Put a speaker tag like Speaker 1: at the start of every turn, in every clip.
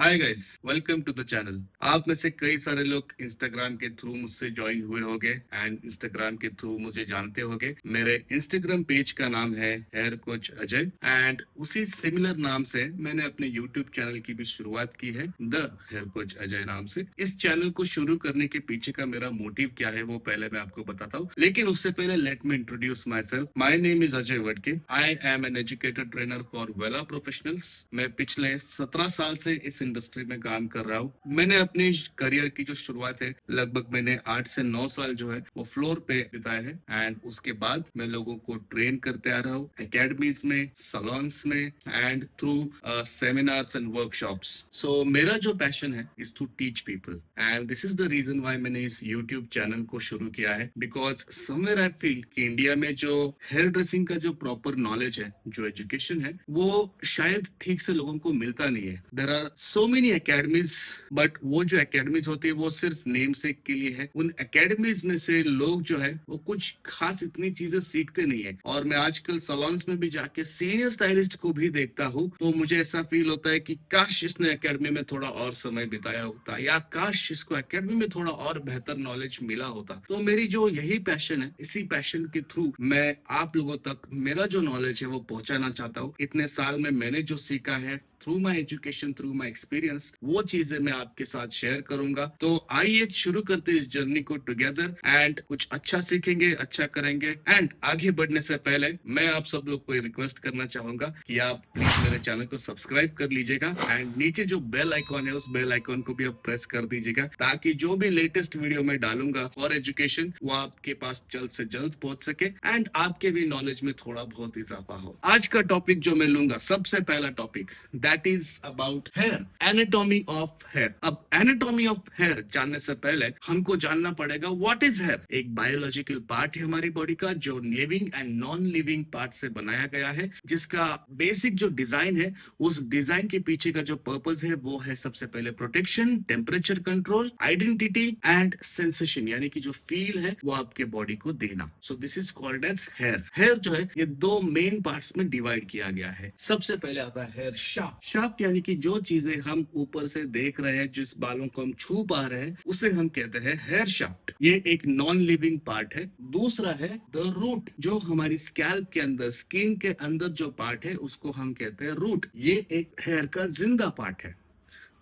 Speaker 1: Hi guys, welcome to the channel. आप में से कई सारे लोग इंस्टाग्राम के थ्रू मुझसे ज्वाइन हुए होंगे एंड इंस्टाग्राम के थ्रू मुझे जानते होंगे। मेरे इंस्टाग्राम पेज का नाम है हेयर कोच अजय एंड उसी सिमिलर नाम से मैंने अपने यूट्यूब चैनल की भी शुरुआत की है, द हेयर कोच अजय नाम से। इस चैनल को शुरू करने के पीछे का मेरा मोटिव क्या है वो पहले मैं आपको बताता हूँ, लेकिन उससे पहले let me introduce myself. My name is Ajay Wadke. I am an educated trainer for Wella professionals. मैं पिछले 17 साल से इस इंडस्ट्री में काम कर रहा हूँ। मैंने अपनी करियर की जो शुरुआत है लगभग मैंने 8 से 9 साल जो है वो फ्लोर पे बिताए हैं एंड उसके बाद मैं लोगों को ट्रेन करते आ रहा हूँ एकेडमीज में, सलोन्स में and through seminars and workshops. So मेरा जो पैशन है is to teach people and this is the reason why मैंने इस यूट्यूब चैनल को शुरू किया है, बिकॉज समवेयर आई फील कि इंडिया में जो हेयर ड्रेसिंग का जो प्रॉपर नॉलेज है, जो एजुकेशन है, वो शायद ठीक से लोगों को मिलता नहीं है। There are so many academies, but वो जो एकेडमीज होती है वो सिर्फ नेम सेक के लिए है। उन एकेडमीज में से लोग जो है वो कुछ खास इतनी चीजें सीखते नहीं है। और मैं आजकल सलोन्स में भी जाके सीनियर स्टाइलिस्ट को भी देखता हूँ तो मुझे ऐसा फील होता है कि काश इसने एकेडमी में थोड़ा और समय बिताया होता या काश इसको एकेडमी में थोड़ा और बेहतर नॉलेज मिला होता। तो मेरी जो यही पैशन है, इसी पैशन के थ्रू मैं आप लोगों तक मेरा जो नॉलेज है वो पहुंचाना चाहता हूँ। इतने साल में मैंने जो सीखा है through my education, through my experience, वो चीजें मैं आपके साथ शेयर करूंगा। तो आइए शुरू करते इस जर्नी को टुगेदर एंड कुछ अच्छा सीखेंगे, अच्छा करेंगे। एंड आगे बढ़ने से पहले मैं आप सब लोग को रिक्वेस्ट करना चाहूंगा कि आप प्लीज मेरे चैनल को सब्सक्राइब कर लीजिएगा एंड नीचे जो बेल आइकॉन है उस बेल आइकॉन को भी आप प्रेस कर दीजिएगा, ताकि जो भी लेटेस्ट वीडियो मैं डालूंगा फॉर एजुकेशन वो आपके पास जल्द से जल्द पहुंच सके एंड आपके भी नॉलेज में थोड़ा बहुत इजाफा हो। आज का टॉपिक जो मैं लूंगा, सबसे पहला topic that is about hair, anatomy of hair. अब एनाटॉमी ऑफ हेयर जानने से पहले हमको जानना पड़ेगा व्हाट इज हेयर। एक बायोलॉजिकल पार्ट है हमारी बॉडी का जो living and non living part से बनाया गया है, जिसका बेसिक जो डिजाइन है, उस डिजाइन के पीछे का जो पर्पस है वो है सबसे पहले protection, temperature control, identity and sensation, यानी कि जो फील है वो आपके बॉडी को देना। So this is called as hair. Hair जो है ये दो मेन पार्ट्स में डिवाइड किया गया है। सबसे पहले आता है हेयर शाफ्ट। शाफ्ट यानी कि जो चीजें हम ऊपर से देख रहे हैं, जिस बालों को हम छू पा रहे हैं, उसे हम कहते हैं हेयर शाफ्ट। ये एक नॉन लिविंग पार्ट है। दूसरा है द रूट, जो हमारी स्कैल्प के अंदर, स्किन के अंदर जो पार्ट है उसको हम कहते हैं रूट। ये एक हेयर का जिंदा पार्ट है।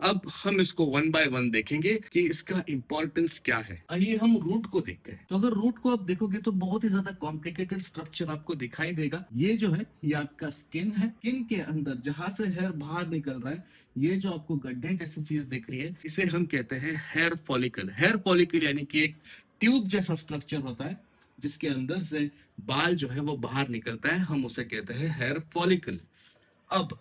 Speaker 1: अब हम इसको वन बाय वन देखेंगे कि इसका इंपॉर्टेंस क्या है। आइए हम रूट को देखते हैं। तो अगर रूट को आप देखोगे तो बहुत ही ज्यादा कॉम्प्लिकेटेड स्ट्रक्चर आपको दिखाई देगा। ये जो है ये आपका स्किन है। स्किन के अंदर जहां से हेयर बाहर निकल रहा है, ये जो आपको गड्ढे जैसी चीज दिख रही है, इसे हम कहते हैं हेयर फॉलिकल। हेयर फॉलिकल यानी कि एक ट्यूब जैसा स्ट्रक्चर होता है जिसके अंदर से बाल जो है वो बाहर निकलता है, हम उसे कहते हैं हेयर फॉलिकल। अब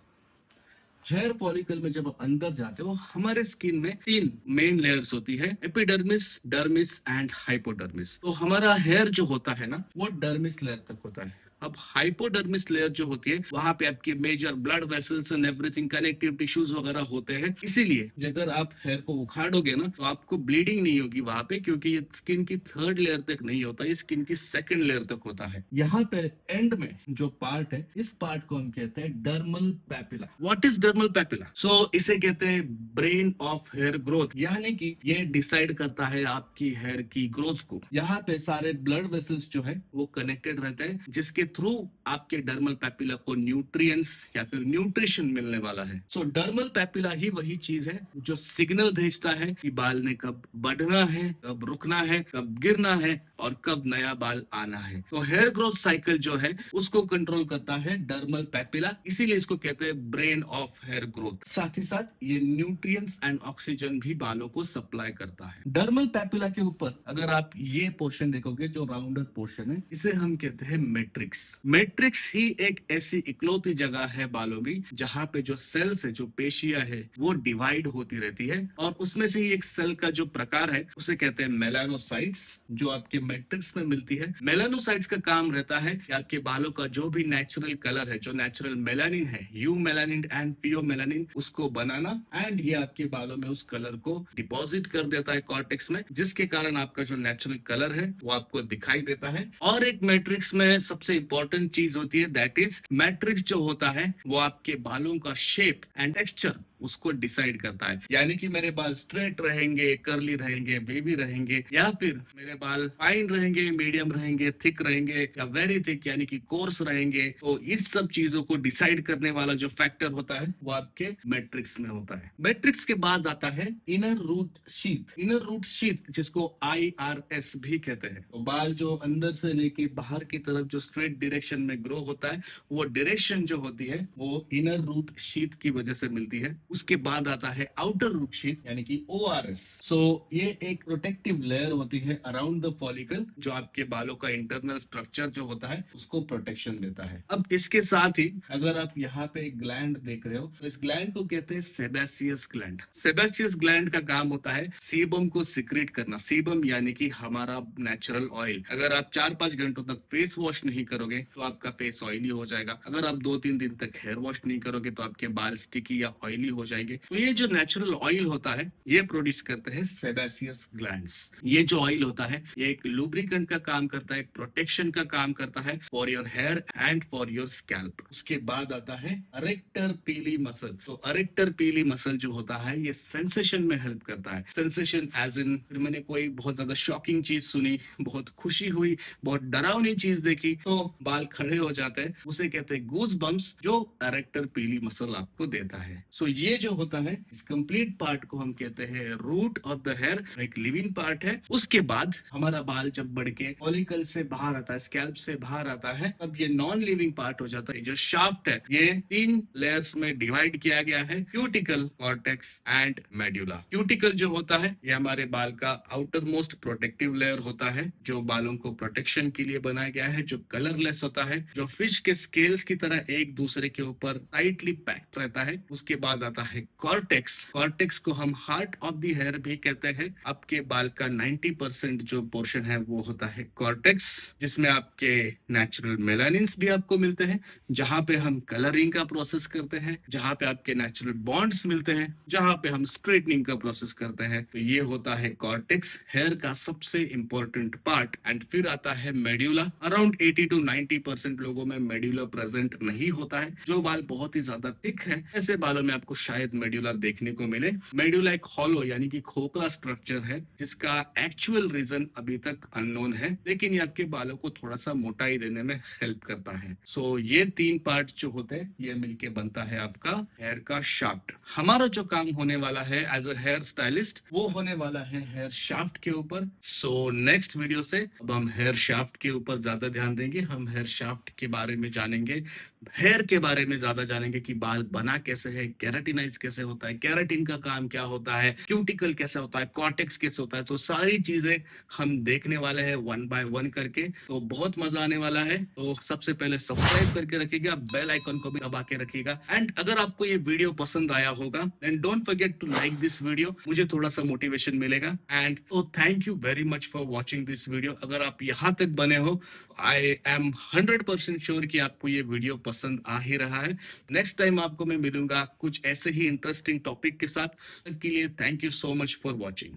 Speaker 1: हेयर फॉलिकल में जब आप अंदर जाते हो, हमारे स्किन में तीन मेन लेयर्स होती है, एपिडर्मिस, डर्मिस एंड हाइपोडर्मिस। तो हमारा हेयर जो होता है ना वो डर्मिस लेयर तक होता है। अब हाइपोडर्मिस लेयर जो होती है वहां पे आपके major blood vessels and everything, connective tissues वगैरह होते हैं। इसीलिए अगर आप हेयर को उखाड़ोगे ना तो आपको ब्लीडिंग नहीं होगी वहां पे, क्योंकि ये स्किन की थर्ड लेयर तक नहीं होता, ये स्किन की सेकंड लेयर तक होता है। यहाँ पे एंड में जो पार्ट है, इस पार्ट को हम कहते हैं dermal papilla. What is dermal papilla? So इसे कहते हैं ब्रेन ऑफ हेयर ग्रोथ, यानी कि ये डिसाइड करता है आपकी हेयर की ग्रोथ को। यहाँ पे सारे ब्लड वेसल्स जो है वो कनेक्टेड रहते हैं, जिसके थ्रू आपके डर्मल पैपिला को न्यूट्रिएंट्स या फिर न्यूट्रिशन मिलने वाला है। सो डर्मल पैपिला ही वही चीज है जो सिग्नल भेजता है कि बाल ने कब बढ़ना है, कब रुकना है, कब गिरना है और कब नया बाल आना है। तो हेयर ग्रोथ साइकिल जो है उसको कंट्रोल करता है डर्मल पैपिला, इसीलिए इसको कहते हैं ब्रेन ऑफ हेयर ग्रोथ। साथ ही साथ ये न्यूट्रिएंट्स एंड ऑक्सीजन भी बालों को सप्लाई करता है। डर्मल पैपिला के ऊपर अगर आप ये पोर्शन देखोगे, जो राउंडर पोर्शन है, इसे हम कहते हैं मैट्रिक्स। मैट्रिक्स ही एक ऐसी इकलौती जगह है बालों में जहां पे जो सेल्स है, जो पेशियां है, वो डिवाइड होती रहती है। और उसमें से ही एक सेल का जो प्रकार है उसे कहते हैं मेलानोसाइट्स, जो आपके मैट्रिक्स में मिलती है। मेलानोसाइट्स का काम रहता है कि आपके बालों का जो भी नेचुरल कलर है, जो नेचुरल मेलानिन है, यू मेलानिन एंड पियो मेलानिन, उसको बनाना एंड ये आपके बालों में उस कलर को डिपॉजिट कर देता है कॉर्टेक्स में, जिसके कारण आपका जो नेचुरल कलर है वो आपको दिखाई देता है। और एक मैट्रिक्स में सबसे इंपॉर्टेंट चीज होती है, दैट इज मैट्रिक्स जो होता है वो आपके बालों का शेप एंड टेक्सचर उसको डिसाइड करता है। यानी कि मेरे बाल स्ट्रेट रहेंगे, कर्ली रहेंगे, वेवी रहेंगे, या फिर मेरे बाल फाइन रहेंगे, मीडियम रहेंगे, थिक रहेंगे, या वेरी थिक यानी कि कोर्स रहेंगे। तो इस सब चीजों को डिसाइड करने वाला जो फैक्टर होता है वो आपके मैट्रिक्स में होता है। मैट्रिक्स के बाद आता है inner root sheath. Inner root sheath जिसको IRS भी कहते हैं। तो बाल जो अंदर से लेके बाहर की तरफ जो स्ट्रेट डायरेक्शन में ग्रो होता है, वो डायरेक्शन जो होती है वो इनर रूट शीथ की वजह से मिलती है। उसके बाद आता है आउटर रूट शीथ यानी कि ORS। सो ये एक प्रोटेक्टिव लेयर होती है अराउंड द फॉलिकल, जो आपके बालों का इंटरनल स्ट्रक्चर जो होता है उसको प्रोटेक्शन देता है। अब इसके साथ ही अगर आप यहाँ पे एक ग्लैंड देख रहे हो, तो इस ग्लैंड को कहते हैं सेबेसियस ग्लैंड। सेबेसियस ग्लैंड का काम होता है सीबम को सिक्रेट करना। सीबम यानी कि हमारा नेचुरल ऑयल। अगर आप 4-5 घंटों तक फेस वॉश नहीं करोगे तो आपका फेस ऑयली हो जाएगा। अगर आप 2-3 दिन तक हेयर वॉश नहीं करोगे तो आपके बाल स्टिकी या ऑयली हो जाएंगे। तो ये जो नेचुरल ऑयल होता है ये प्रोड्यूस करते हैं सेबेसियस ग्लैंड्स। ये जो ऑयल होता है ये एक लुब्रिकेंट का काम करता है, प्रोटेक्शन का काम करता है for your hair and for your scalp. उसके बाद आता है अरेक्टर पीली मसल। तो अरेक्टर पीली मसल जो होता है ये सेंसेशन में हेल्प करता है। सेंसेशन एज इन, फिर मैंने कोई बहुत ज्यादा शॉकिंग चीज सुनी, बहुत खुशी हुई, बहुत डरावनी चीज देखी तो बाल खड़े हो जाते हैं, उसे कहते हैं गूज बम्प्स, जो अरेक्टर पीली मसल आपको देता है। सो ये जो होता है इस कंप्लीट पार्ट को हम कहते हैं रूट ऑफ द हेयर, एक लिविंग पार्ट है। उसके बाद हमारा बाल जब बढ़ के फॉलिकल से बाहर आता है, स्कैल्प से बाहर आता है, तब ये नॉन लिविंग पार्ट हो जाता है। जो शाफ्ट है ये 3 लेयर्स में डिवाइड किया गया है, cuticle, cortex and medulla. Cuticle जो होता है ये हमारे बाल का आउटर मोस्ट प्रोटेक्टिव लेयर होता है, जो बालों को प्रोटेक्शन के लिए बनाया गया है, जो कलरलेस होता है, जो फिश के स्केल्स की तरह एक दूसरे के ऊपर टाइटली पैक्ड रहता है। उसके बाद आता है कॉर्टेक्स। कॉर्टेक्स को हम हार्ट ऑफ द हेयर भी कहते हैं। आपके बाल का 90% जो पोर्शन है वो होता है कॉर्टेक्स, जिसमें आपके नेचुरल मेलानिन्स भी आपको मिलते हैं, जहां पे हम कलरिंग का प्रोसेस करते हैं, जहां पे आपके नेचुरल बॉन्ड्स मिलते हैं, जहां पे हम स्ट्रेटनिंग का प्रोसेस करते हैं। तो ये होता है कॉर्टेक्स, हेयर का सबसे इंपॉर्टेंट पार्ट। एंड फिर आता है मेड्यूला। अराउंड 80 to 90% लोगों में मेड्यूला प्रेजेंट नहीं होता है। जो बाल बहुत ही ज्यादा थिक है ऐसे बालों में आपको शायद मेड्यूला देखने को मिले। मेड्यूला एक हॉलो यानी कि खोखला स्ट्रक्चर है, जिसका एक्चुअल रीजन अभी तक अननोन है, लेकिन ये आपके बालों को थोड़ा सा मोटाई देने में हेल्प करता है। सो ये 3 पार्ट जो होते हैं ये मिलके बनता है आपका हेयर का शाफ्ट। हमारा जो काम होने वाला है एज अ हेयर स्टाइलिस्ट वो होने वाला है हेयर शाफ्ट के ऊपर। सो नेक्स्ट वीडियो से अब हम हेयर शाफ्ट के ऊपर ज्यादा ध्यान देंगे। हम हेयर शाफ्ट के बारे में जानेंगे, हेयर के बारे में ज्यादा जानेंगे कि बाल बना कैसे है, केराटिनाइज कैसे होता है, केराटिन का काम क्या होता है, क्यूटिकल कैसे होता है, कॉर्टेक्स कैसे होता है। तो सारी चीजें हम देखने वाले हैं 1 by 1 करके। तो बहुत मजा आने वाला है। तो सबसे पहले सब्सक्राइब करके रखिएगा, बेल आइकन को भी दबा के रखिएगा। एंड अगर आपको ये वीडियो पसंद आया होगा then don't forget to like this video, मुझे थोड़ा सा मोटिवेशन मिलेगा। एंड तो thank you very much for watching this video. अगर आप यहाँ तक बने हो, आई एम 100% श्योर कि आपको ये वीडियो पसंद आ ही रहा है। नेक्स्ट टाइम आपको मैं मिलूंगा कुछ ऐसे ही इंटरेस्टिंग टॉपिक के साथ। तब तक के लिए thank you so much for watching.